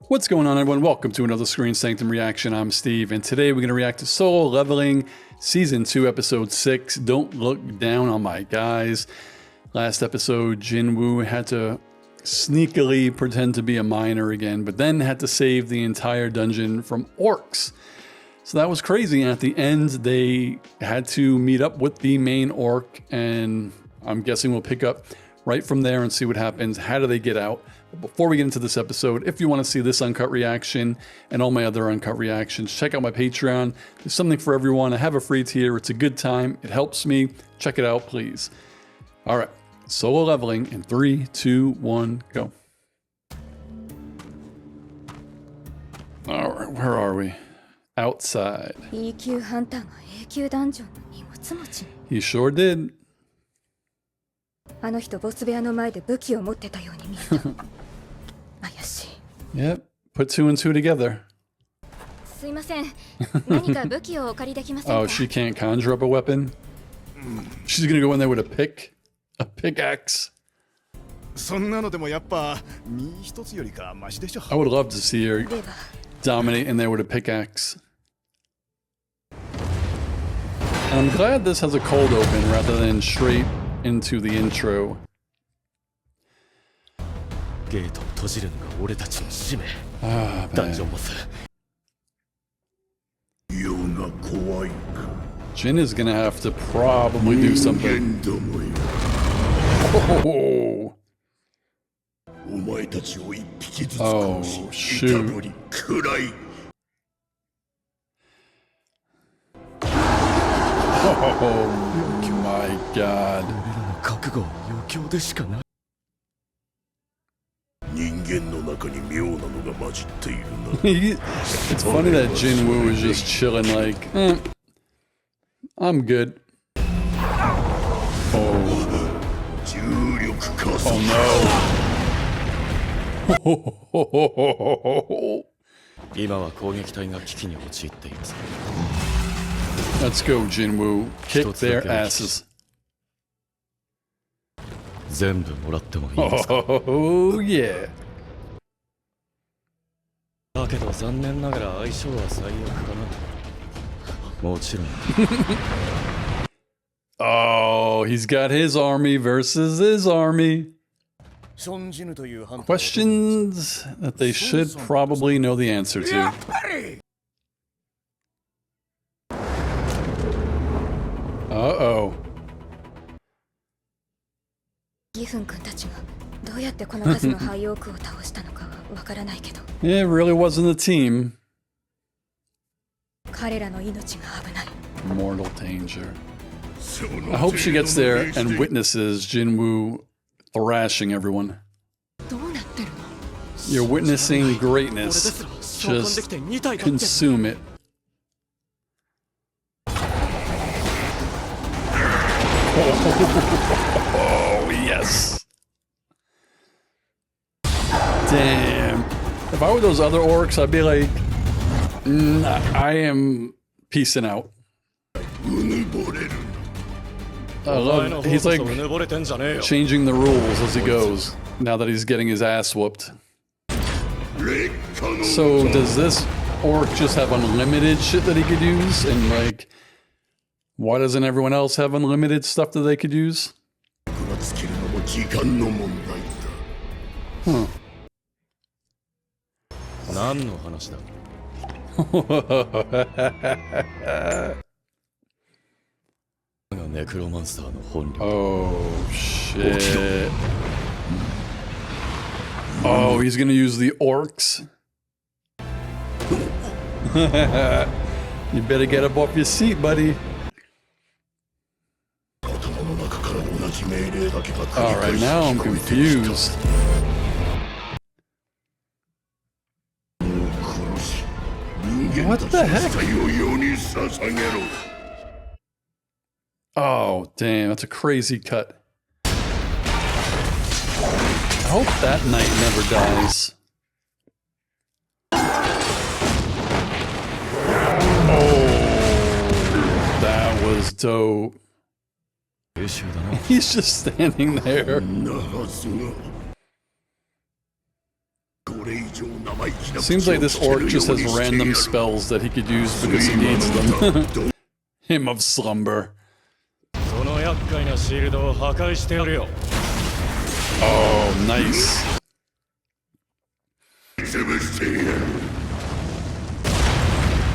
What's going on, everyone? Welcome to another Screen Sanctum reaction. I'm Steve, and today we're going to react to Solo Leveling Season 2, Episode 6, Don't Look Down on My Guys. Last episode, Jin Woo had to sneakily pretend to be a miner again, but then had to save the entire dungeon from orcs. So that was crazy, and at the end, they had to meet up with the main orc, and I'm guessing we'll pick up right from there and see what happens. How do they get out? But before we get into this episode, if you want to see this uncut reaction and all my other uncut reactions, check out my Patreon. There's something for everyone. I have a free tier. It's a good time. It helps me. Check it out, please. All right. Solo Leveling in 3, 2, 1, go. All right. Where are we? Outside. He sure did. Yep, put two and two together. Oh, she can't conjure up a weapon? She's gonna go in there with a pickaxe. I would love to see her dominate in there with a pickaxe. And I'm glad this has a cold open rather than straight into the intro. Ah, man. Jin is gonna have to probably do something. Oh, oh shoot. Oh my god. It's funny that Jin Woo is just chilling like, I'm good. Oh. Oh no. Let's go, Jin Woo. Kick their asses. Oh yeah. Oh, he's got his army versus his army. Questions that they should probably know the answer to. Uh-oh. It really wasn't a team. Mortal danger. I hope she gets there and witnesses Jin Woo thrashing everyone. You're witnessing greatness. Just consume it. Oh, yes. Damn. If I were those other orcs, I'd be like, I am peacing out. I love, he's like changing the rules as he goes, now that he's getting his ass whooped. So does this orc just have unlimited shit that he could use? And like, why doesn't everyone else have unlimited stuff that they could use? Huh. Oh shit. Oh, he's gonna use the orcs? You better get up off your seat, buddy. Alright, now I'm confused. What the heck? Oh, damn, that's a crazy cut. I hope that knight never dies. Oh, that was dope. He's just standing there. Seems like this orc just has random spells that he could use because he needs them. Hymn of Slumber. Oh, nice.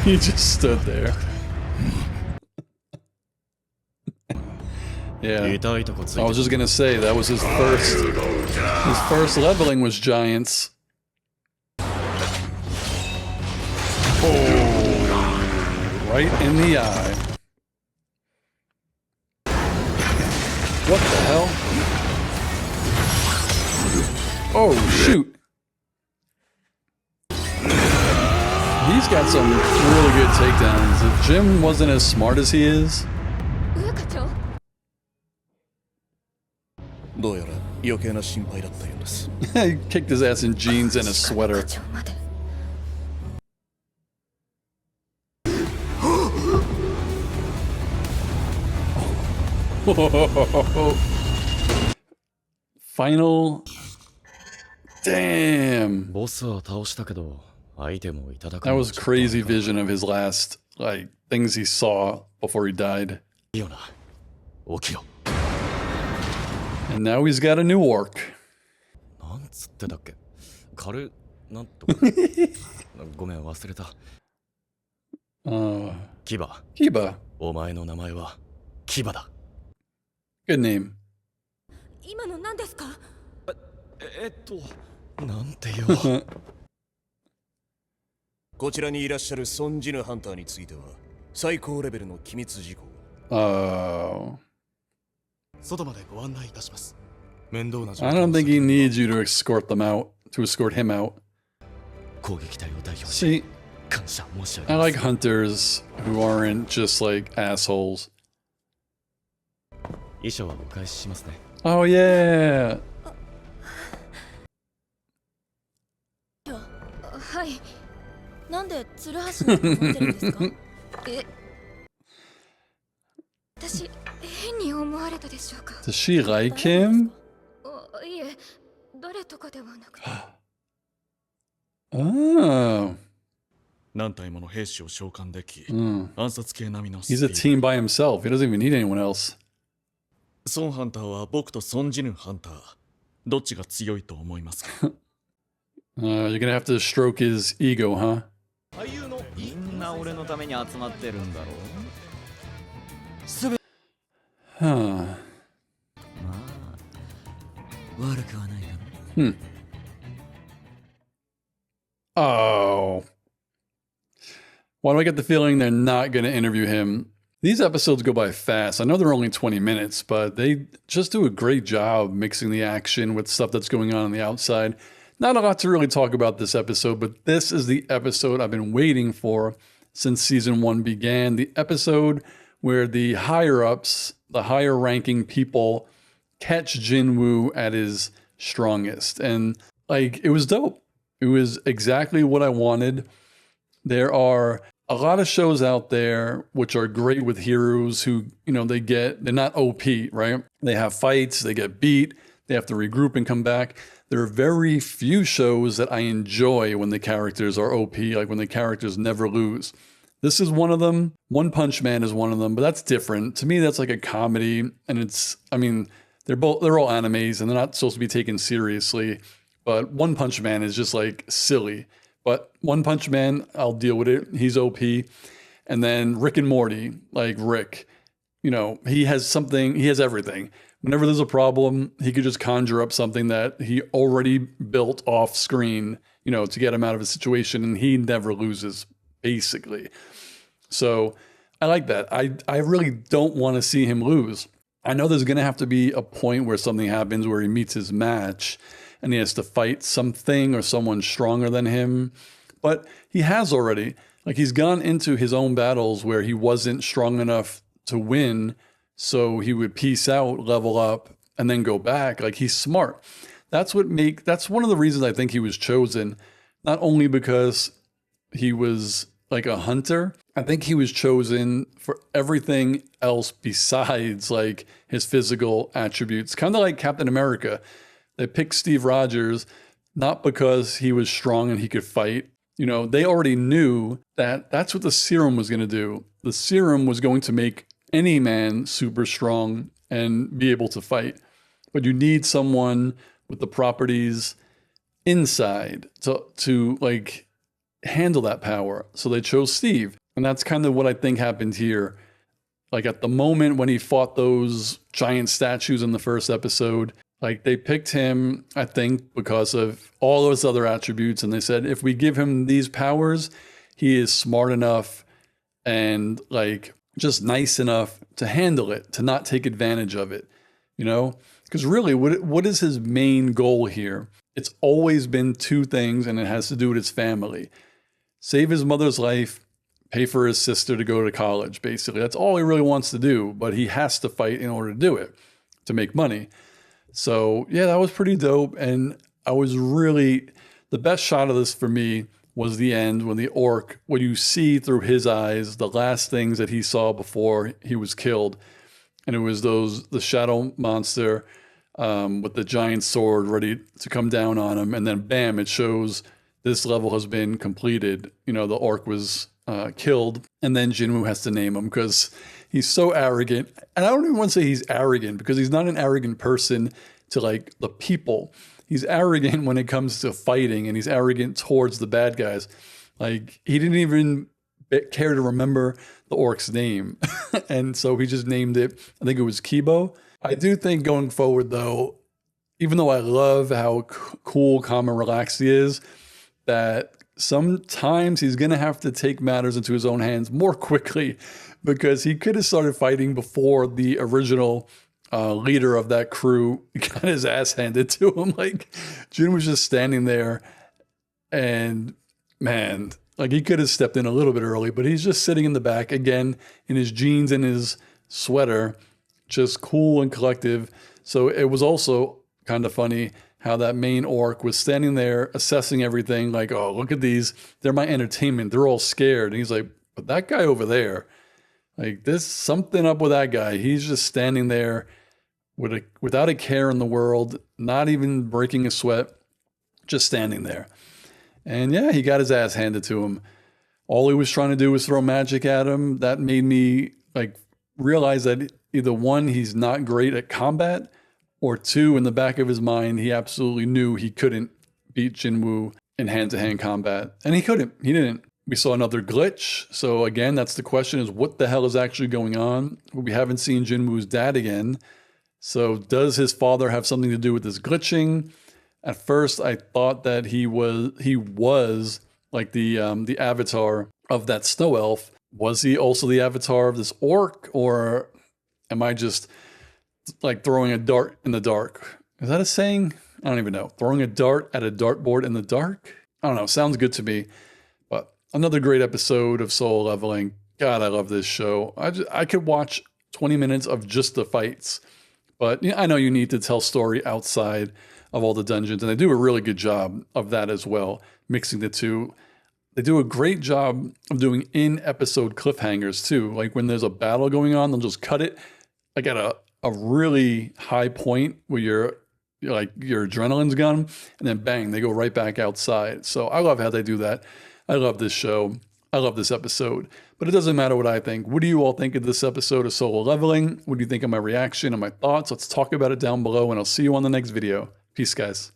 He just stood there. Yeah. I was just gonna say that was his first leveling was giants. Oh, right in the eye. What the hell? Oh, shoot. He's got some really good takedowns. If Jim wasn't as smart as he is. He kicked his ass in jeans and a sweater. Final. Damn. That was crazy vision of his last, like, things he saw before he died. And now he's got a new orc. Kiba. Good name. Oh. I don't think he needs you to escort them out, to escort him out. See, I like hunters who aren't just like assholes. Oh yeah. Does she like him? Oh. He's a team by himself. He doesn't even need anyone else. You're gonna have to stroke his ego, huh? Huh. Oh. Why do I get the feeling they're not going to interview him? These episodes go by fast. I know they're only 20 minutes, but they just do a great job mixing the action with stuff that's going on the outside. Not a lot to really talk about this episode, but this is the episode I've been waiting for since season 1 began. The episode where the higher-ups, the higher-ranking people, catch Jin Woo at his strongest. And, like, it was dope. It was exactly what I wanted. There are a lot of shows out there which are great with heroes who, you know, they're not OP, right? They have fights, they get beat, they have to regroup and come back. There are very few shows that I enjoy when the characters are OP, like when the characters never lose. This is one of them. One Punch Man is one of them, but that's different. To me, that's like a comedy, and it's, I mean, they're all animes, and they're not supposed to be taken seriously, but One Punch Man is just like silly. But One Punch Man, I'll deal with it. He's OP. And then Rick and Morty, like Rick, you know, he has everything. Whenever there's a problem, he could just conjure up something that he already built off screen, you know, to get him out of a situation, and he never loses, basically. So I like that. I really don't want to see him lose. I know there's going to have to be a point where something happens where he meets his match and he has to fight something or someone stronger than him. But he has already. Like, he's gone into his own battles where he wasn't strong enough to win, so he would peace out, level up, and then go back. Like, he's smart. That's one of the reasons I think he was chosen. Not only because he was like a hunter, I think he was chosen for everything else besides like his physical attributes. Kind of like Captain America. They picked Steve Rogers not because he was strong and he could fight. You know, they already knew that that's what the serum was going to do. The serum was going to make any man super strong and be able to fight. But you need someone with the properties inside to like handle that power. So they chose Steve. And that's kind of what I think happened here. Like at the moment when he fought those giant statues in the first episode, like they picked him, I think, because of all those other attributes. And they said, if we give him these powers, he is smart enough and like just nice enough to handle it, to not take advantage of it, you know? Because really, what is his main goal here? It's always been two things, and it has to do with his family. Save his mother's life, pay for his sister to go to college, basically. That's all he really wants to do, but he has to fight in order to do it, to make money. So yeah, that was pretty dope. And I was really, the best shot of this for me was the end when the orc, what you see through his eyes, the last things that he saw before he was killed. And it was the shadow monster with the giant sword ready to come down on him. And then bam, it shows this level has been completed. You know, the orc was killed. And then Jin Woo has to name him because he's so arrogant. And I don't even want to say he's arrogant because he's not an arrogant person to like the people. He's arrogant when it comes to fighting, and he's arrogant towards the bad guys. Like he didn't even care to remember the orc's name. And so he just named it, I think it was Kibo. I do think going forward though, even though I love how cool, calm, and relaxed he is, that sometimes he's going to have to take matters into his own hands more quickly, because he could have started fighting before the original leader of that crew got his ass handed to him. Like Jin was just standing there, and man, like he could have stepped in a little bit early, but he's just sitting in the back again in his jeans and his sweater, just cool and collective. So it was also kind of funny how that main orc was standing there assessing everything like, oh, look at these. They're my entertainment. They're all scared. And he's like, but that guy over there, like there's something up with that guy. He's just standing there without a care in the world, not even breaking a sweat, just standing there. And yeah, he got his ass handed to him. All he was trying to do was throw magic at him. That made me like realize that either one, he's not great at combat, or two, in the back of his mind, he absolutely knew he couldn't beat Jin Woo in hand-to-hand combat. And he couldn't. He didn't. We saw another glitch. So again, that's the question, is what the hell is actually going on? We haven't seen Jin Woo's dad again. So does his father have something to do with this glitching? At first, I thought that he was like the avatar of that snow elf. Was he also the avatar of this orc, or am I just like throwing a dart in the dark? Is that a saying? I don't even know. Throwing a dart at a dartboard in the dark? I don't know. Sounds good to me. But another great episode of Soul Leveling. God, I love this show. I could watch 20 minutes of just the fights. But you know, I know you need to tell story outside of all the dungeons, and they do a really good job of that as well, mixing the two. They do a great job of doing in-episode cliffhangers too. Like when there's a battle going on, they'll just cut it like at a really high point where your adrenaline's gone, and then bang, they go right back outside. So I love how they do that. I love this show. I love this episode. But it doesn't matter what I think. What do you all think of this episode of Solo Leveling? What do you think of my reaction and my thoughts? Let's talk about it down below, and I'll see you on the next video. Peace, guys.